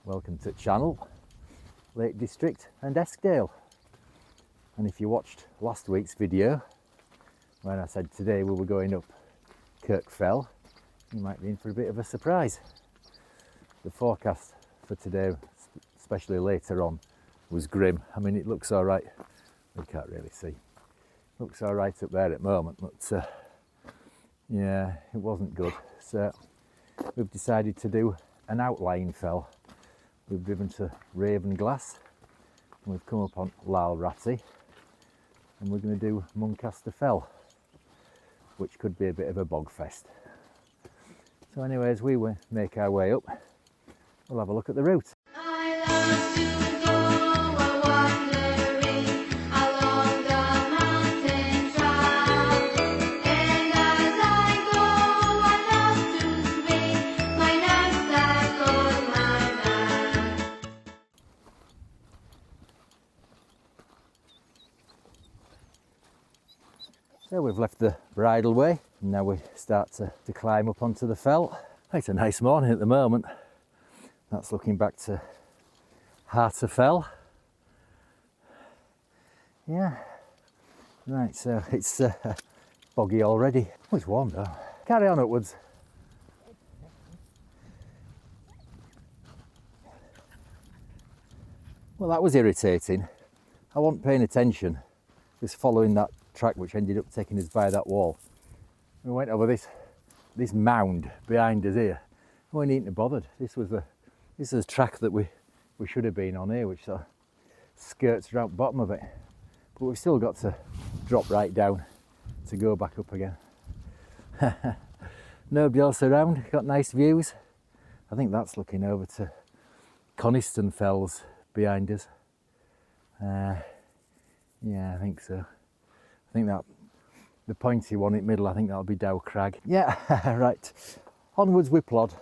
Welcome to channel, Lake District and Eskdale. And if you watched last week's video when I said today we were going up Kirk Fell, you might be in for a bit of a surprise. The forecast for today, especially later on, was grim. I mean, it looks all right. We can't really see. Looks all right up there at the moment, but yeah, it wasn't good. So we've decided to do an Outlying Fell. We've driven to Ravenglass and we've come up on Ratty, and we're going to do Muncaster Fell, which could be a bit of a bog fest. So anyways, we will make our way up. We'll have a look at the route. So we've left the bridle way and now we start to climb up onto the fell. It's a nice morning at the moment. That's looking back to Hooker Fell. Yeah, right, so it's boggy already. Oh, it's warm though. Carry on upwards. Well, that was irritating. I wasn't paying attention, just following that track which ended up taking us by that wall. We went over this mound behind us here. We weren't even bothered. This was a track that we should have been on here, which sort of skirts around the bottom of it. But we've still got to drop right down to go back up again. Nobody else around, got nice views. I think that's looking over to Muncaster Fells behind us. Yeah, I think so. I think that the pointy one in the middle, I think that'll be Eskdale Crag. Yeah, right. Onwards we plod.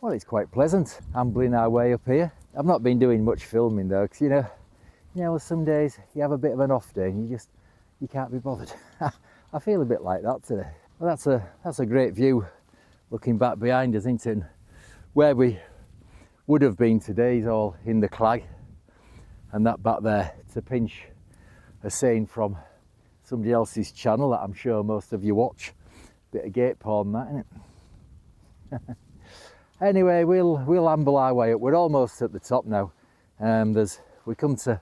Well, it's quite pleasant ambling our way up here. I've not been doing much filming though, because you know, some days you have a bit of an off day and you can't be bothered. I feel a bit like that today. Well, that's a great view looking back behind us, isn't it? And where we would have been today is all in the clag, and that back there to pinch a saying from somebody else's channel that I'm sure most of you watch. Bit of gate porn, that, isn't it? Anyway, we'll amble our way up. We're almost at the top now. We come to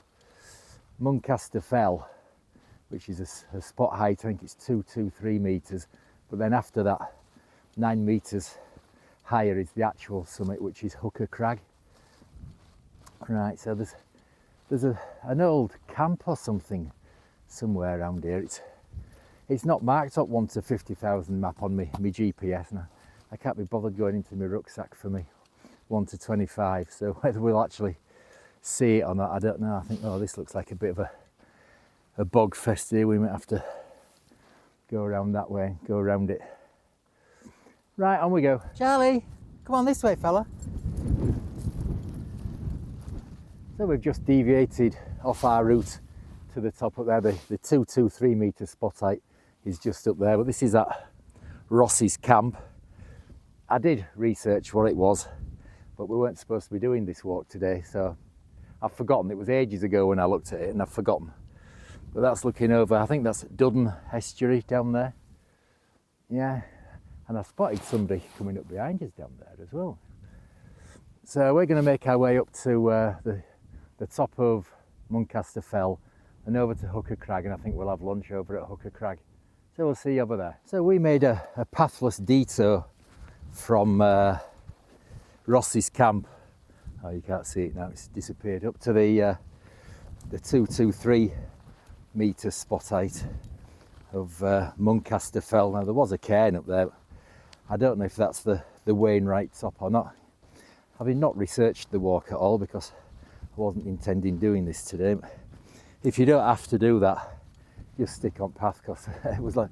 Muncaster Fell, which is a spot height. I think it's 223 metres, but then after that 9 metres higher is the actual summit, which is Hooker Crag. Right, so there's an old camp or something somewhere around here. It's not marked up 1 to 50,000 map on my GPS, and I can't be bothered going into my rucksack for me 1 to 25, so whether we'll actually see it or not, I don't know. I think, oh, this looks like a bit of a bog fest here. We might have to go around that way, go around it. Right, on we go. Charlie, come on this way, fella. So we've just deviated off our route to the top up there. The 223 metre spot height is just up there, but this is at Ross's camp. I did research what it was, but we weren't supposed to be doing this walk today, so I've forgotten. It was ages ago when I looked at it and I've forgotten. But that's looking over, I think that's Duddon Estuary down there. Yeah, and I spotted somebody coming up behind us down there as well. So we're going to make our way up to the top of Muncaster Fell and over to Hooker Crag, and I think we'll have lunch over at Hooker Crag. So we'll see you over there. So we made a pathless detour from Ross's camp. Oh, you can't see it now, it's disappeared, up to the 223 metre spot height of Muncaster Fell. Now there was a cairn up there. I don't know if that's the Wainwright top or not. Having not researched the walk at all because I wasn't intending doing this today. If you don't have to do that, just stick on path, because it was like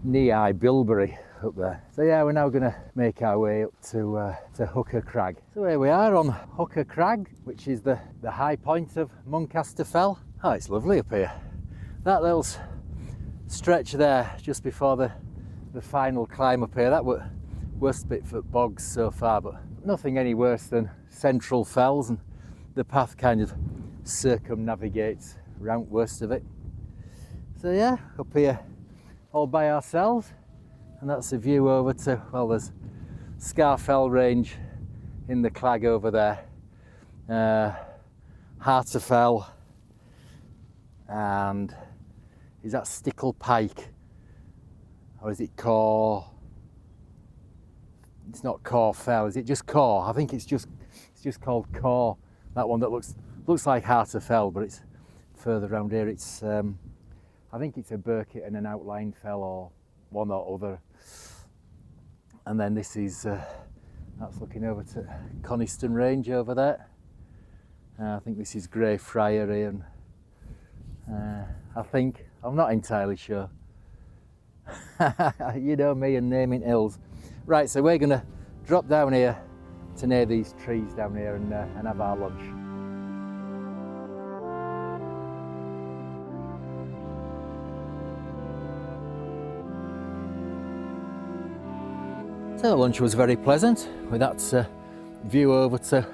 knee-high bilberry up there. So yeah, we're now going to make our way up to Hooker Crag. So here we are on Hooker Crag, which is the high point of Muncaster Fell. Oh, it's lovely up here. that little stretch there just before the final climb up here, that was worst bit for bogs so far, but nothing any worse than central fells, and the path kind of circumnavigates round worst of it. So yeah, up here all by ourselves, and that's a view over to, well, there's Scafell range in the clag over there, Hooker Fell, and is that Stickle Pike, or is it Core? It's not Core Fell, is it just Core? I think it's just called Core. That one that looks like Hooker Fell, but it's further around here. It's I think it's a Burkitt and an Outlying Fell, or one or other. And then this is that's looking over to Coniston Range over there. I think this is Grey Friar here, and I'm not entirely sure. You know me and naming hills. Right, so we're going to drop down here to near these trees down here and have our lunch. So lunch was very pleasant, with that view over to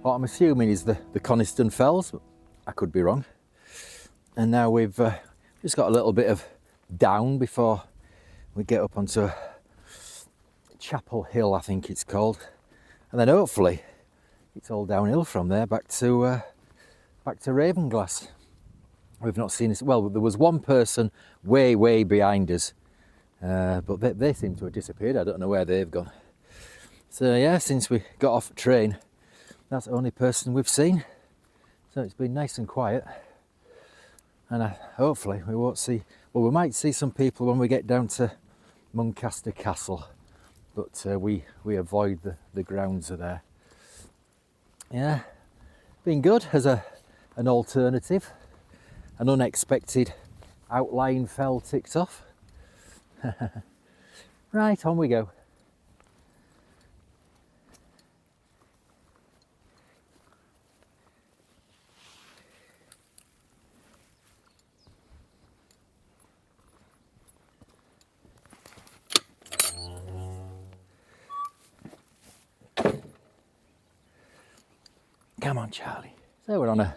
what I'm assuming is the Coniston Fells, but I could be wrong. And now we've just got a little bit of down before we get up onto Chapel Hill, I think it's called, and then hopefully it's all downhill from there back to Ravenglass. We've not seen this. Well, there was one person way behind us, but they seem to have disappeared. I don't know where they've gone. So yeah, since we got off the train, that's the only person we've seen. So it's been nice and quiet, and hopefully we won't see. Well, we might see some people when we get down to Muncaster Castle, but we avoid the grounds of there. Yeah, been good as an alternative, an unexpected Outlying Fell ticked off. Right, on we go. Come on, Charlie. So we're on a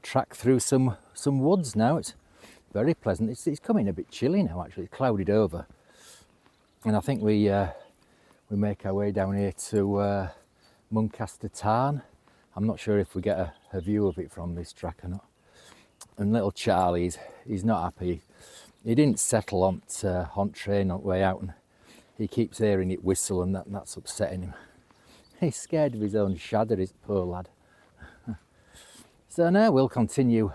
track through some woods now. It's very pleasant. It's coming a bit chilly now, actually. It's clouded over, and I think we make our way down here to Muncaster Tarn. I'm not sure if we get a view of it from this track or not. And little Charlie, he's not happy. He didn't settle on train on the way out, and he keeps hearing it whistle, and that's upsetting him. He's scared of his own shadow, this poor lad. So now we'll continue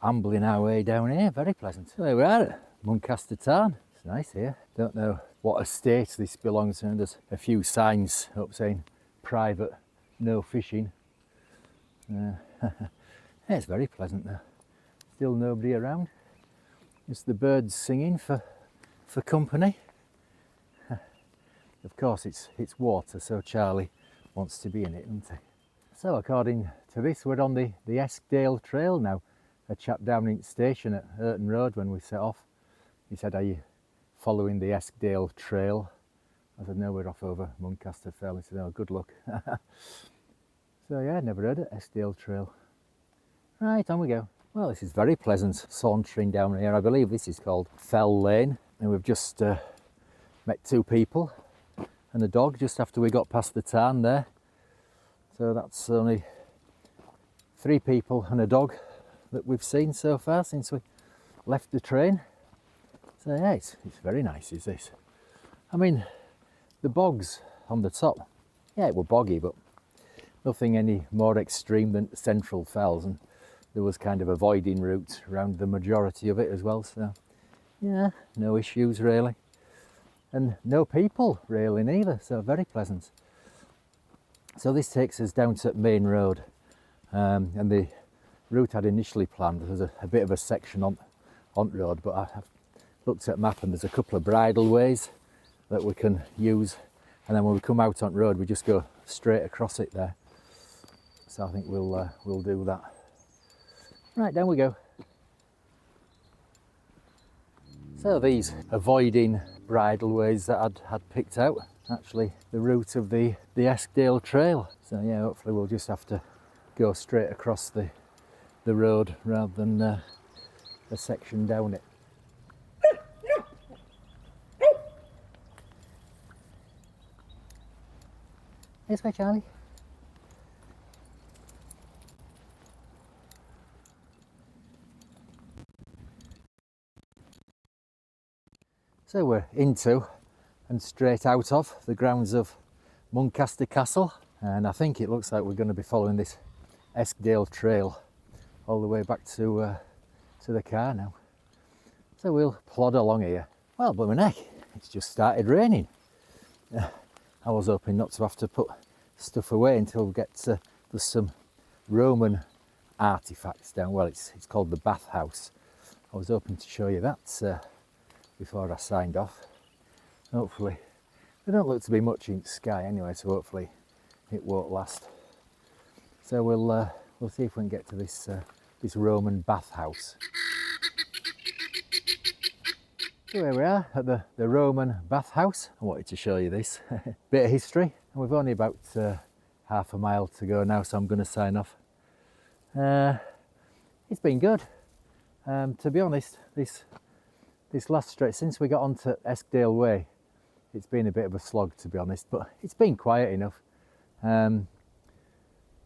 ambling our way down here. Very pleasant. So here we are at Muncaster Tarn. It's nice here. Don't know what estate this belongs to. There's a few signs up saying private, no fishing. Yeah, it's very pleasant there. Still nobody around. Just the birds singing for company. Of course it's water, so Charlie wants to be in it, doesn't he? So according to this, we're on the Eskdale Trail now. A chap down in the station at Hurton Road when we set off, he said, "Are you following the Eskdale Trail?" I said, "No, we're off over Muncaster Fell." He said, "Oh, good luck." So yeah, never heard of Eskdale Trail. Right, on we go. Well, this is very pleasant sauntering down here. I believe this is called Fell Lane, and we've just met two people and a dog just after we got past the tarn there. So that's only 3 people and a dog that we've seen so far since we left the train. So yeah, it's very nice, is this. I mean, the bogs on the top, yeah, it were boggy, but nothing any more extreme than central fells, and there was kind of avoiding route around the majority of it as well. So yeah, no issues really, and no people really neither, so very pleasant. So this takes us down to Main Road, and the route I'd initially planned, there's a bit of a section on road, but I've looked at the map and there's a couple of bridle ways that we can use, and then when we come out on road we just go straight across it there. So I think we'll do that. Right, down we go. So these avoiding bridleways that I'd had picked out, actually the route of the Eskdale Trail. So yeah, hopefully we'll just have to go straight across the road rather than a section down it. This way, Charlie. So we're into and straight out of the grounds of Muncaster Castle, and I think it looks like we're going to be following this Eskdale Trail all the way back to the car now. So we'll plod along here. Well, blooming heck, it's just started raining. I was hoping not to have to put stuff away until we get to, there's some Roman artifacts down. Well, it's called the Bath House. I was hoping to show you that before I signed off. Hopefully, there don't look to be much in the sky anyway, so hopefully it won't last. So we'll see if we can get to this Roman Bath House. So here we are at the Roman Bath House. I wanted to show you this bit of history, and we've only about half a mile to go now, so I'm going to sign off. It's been good, to be honest. This last stretch, since we got onto Eskdale Way, it's been a bit of a slog, to be honest, but it's been quiet enough. The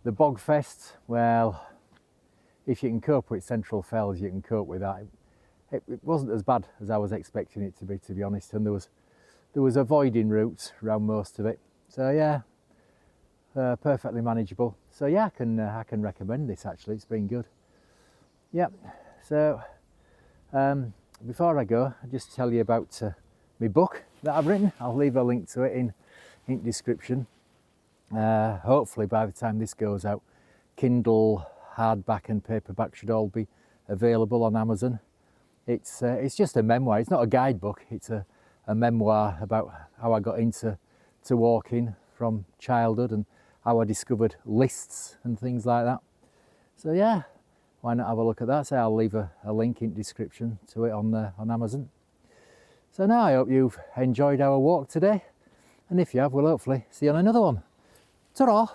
Bogfest, well, if you can cope with Central Fells, you can cope with that. It wasn't as bad as I was expecting it to be honest, and there was avoiding routes around most of it. So yeah, perfectly manageable. So yeah, I can recommend this actually. It's been good. Yeah. So before I go, I'll just tell you about my book that I've written. I'll leave a link to it in description. Hopefully by the time this goes out, Kindle, hardback and paperback should all be available on Amazon. It's just a memoir. It's not a guidebook. It's a memoir about how I got into walking from childhood and how I discovered lists and things like that. So yeah, why not have a look at that? So I'll leave a link in description to it on Amazon. So now I hope you've enjoyed our walk today, and if you have, we'll hopefully see you on another one. Ta-ra!